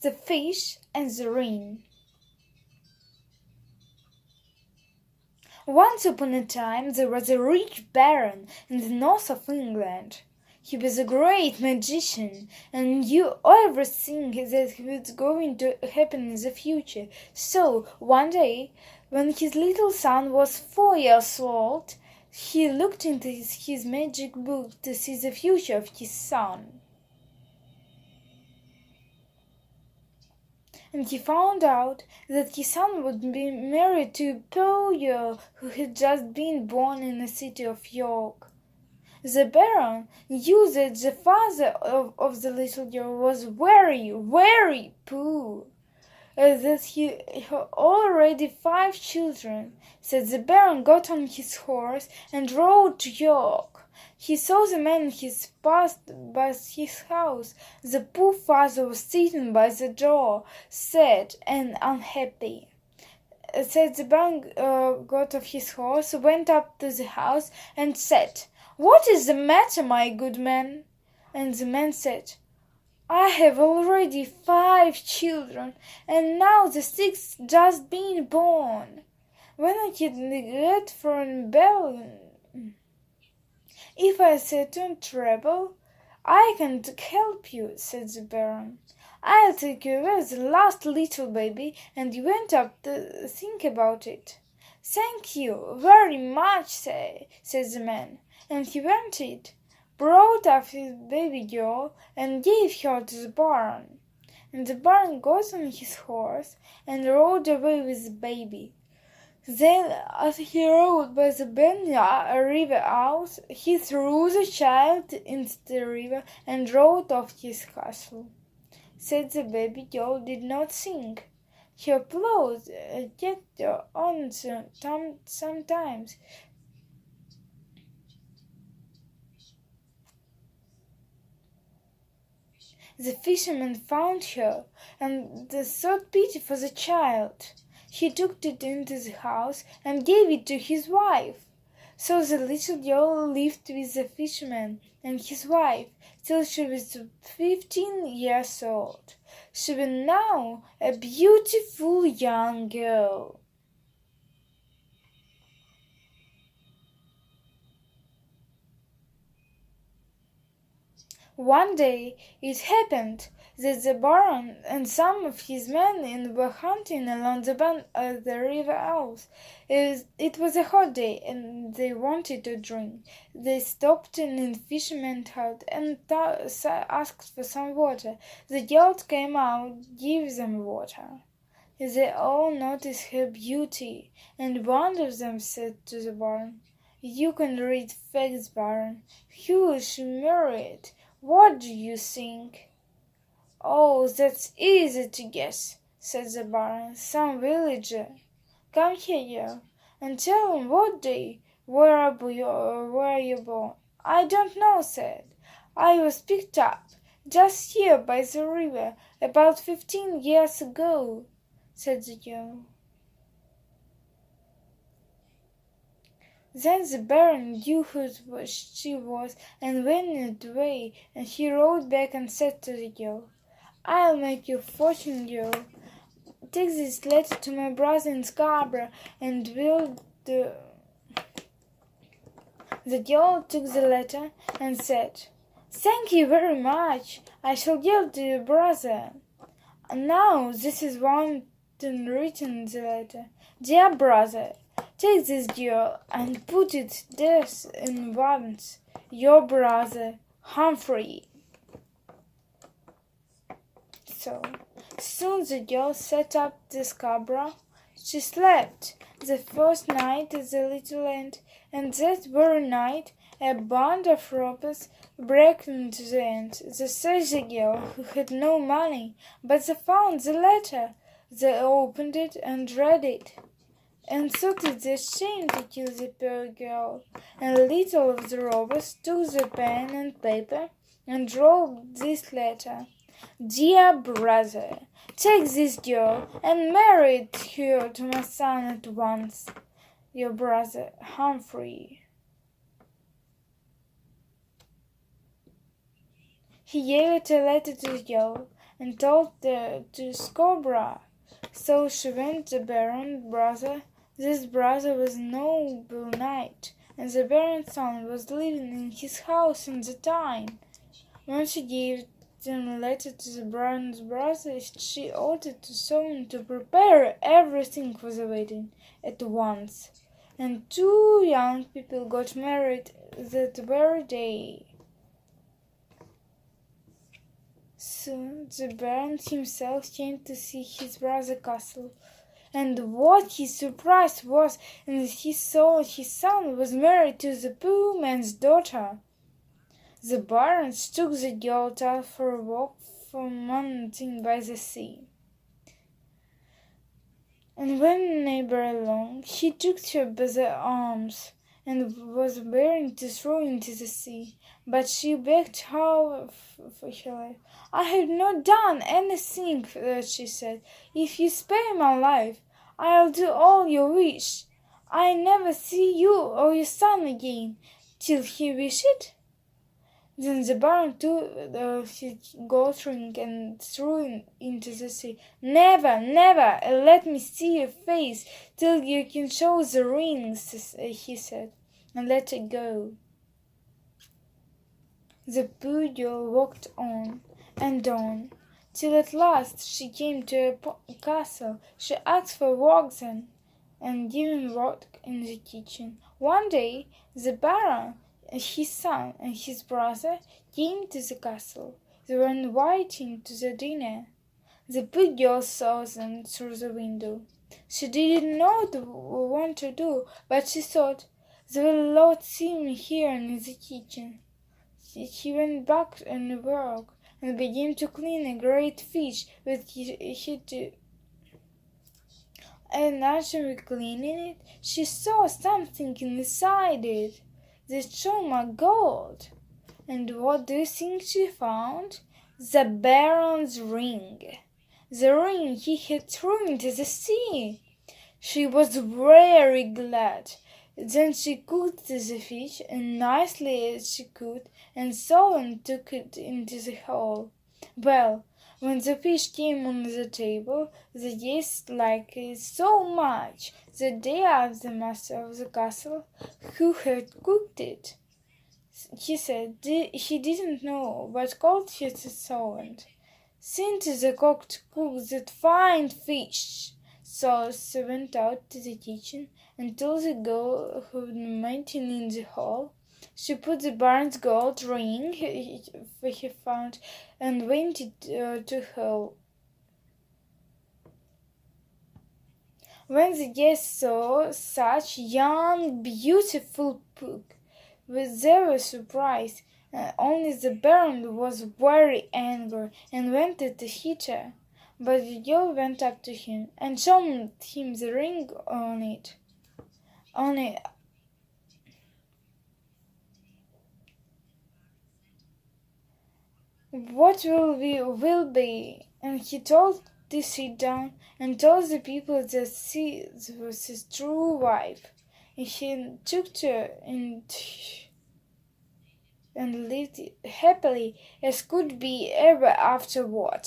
The Fish and the Wren. Once upon a time there was a rich baron in the north of England. He was a great magician and knew everything that was going to happen in the future. So, one day, when his little son was 4 years old, he looked into his magic book to see the future of his son. And he found out that his son would be married to a poor girl who had just been born in the city of York. The baron knew that the father of the little girl was very, very poor, that he had already 5 children. So the baron got on his horse and rode to York. He saw the man he passed by his house. The poor father was sitting by the door, sad and unhappy. So the baron got off his horse, went up to the house, and said, "What is the matter, my good man?" And the man said, "I have already 5 children, and now the 6th just been born. When I get for a bell, if I set on trouble, I can't help you," said the baron. "I'll take you away the last little baby," and he went up to think about it. "Thank you very much," said the man, and he went it, brought up his baby girl, and gave her to the baron. And the baron got on his horse and rode away with the baby. Then, as he rode by the bend river out, he threw the child into the river and rode off to his castle. Said the baby girl did not sing. Her applause get on sometimes. The fisherman found her and thought pity for the child. He took it into the house and gave it to his wife. So the little girl lived with the fisherman and his wife till she was 15 years old. She was now a beautiful young girl. One day it happened that the baron and some of his men were hunting along the bank of the river Ouse. It was a hot day, and they wanted to drink. They stopped in a fisherman's hut and asked for some water. The girl came out, gave them water. They all noticed her beauty, and one of them said to the baron, "You can read facts, baron. Who is she married? What do you think?" "Oh, that's easy to guess," said the baron. "Some villager. Come here, and tell him what day, where you born." "I don't know," said. "I was picked up just here by the river about 15 years ago," said the girl. Then the baron knew who she was and went away, and he rode back and said to the girl, "I'll make you a fortune, girl. Take this letter to my brother in Scarborough and will do." The girl took the letter and said, "Thank you very much. I shall give it to your brother." Now this is one written in the letter. "Dear brother, take this girl and put it thus in once. Your brother, Humphrey." So soon the girl set up the Scarborough. She slept the first night at the little inn, and that very night a band of robbers broke into the inn. They seized the girl, who had no money, but they found the letter. They opened it and read it, and thought it a shame to kill the poor girl. And little of the robbers took the pen and paper and wrote this letter: "Dear brother, take this girl and marry her to my son at once. Your brother, Humphrey." He gave a letter to the girl, and told to Scobra. So she went to the Baron's brother. This brother was a noble knight, and the Baron's son was living in his house in the time. When she gave them a letter to the Baron's brother, she ordered the servant to prepare everything for the wedding at once, and two young people got married that very day. Soon the Baron himself came to see his brother's castle, and what his surprise was when he saw his son was married to the poor man's daughter. The barons took the girl out for a walk from a mountain by the sea. And when they were alone, he took her by the arms and was bearing to throw into the sea. But she begged hard for her life. "I have not done anything," she said. "If you spare my life, I'll do all you wish. I never see you or your son again till he wish it." Then the Baron took his gold ring and threw it into the sea. "Never, never let me see your face till you can show the rings," he said, and let her go. The poor girl walked on and on, till at last she came to a castle. She asked for work and given work in the kitchen. One day the Baron, his son, and his brother came to the castle. They were invited to the dinner. The poor girl saw them through the window. She didn't know what to do, but she thought, "They will not see me here in the kitchen." She went back and work and began to clean a great fish with and as she was cleaning it, she saw something inside it that shone like gold. And what do you think she found? The Baron's ring. The ring he had thrown into the sea. She was very glad. Then she cooked the fish as nicely as she could, and Solon took it into the hall. Well, when the fish came on the table, the guests liked it so much that they asked the master of the castle who had cooked it. He said he didn't know, but called his servant. "Send to the cook to cook that fine fish." So she went out to the kitchen and told the girl who had met him in the hall. She put the Baron's gold ring he found and went to her. When the guests saw such young, beautiful cook, they were surprised. Only the Baron was very angry and wanted to hit her. But the girl went up to him and showed him the ring on it. Only what will be. And he told to sit down and told the people that she was his true wife. And he took her and lived happily as could be ever afterward.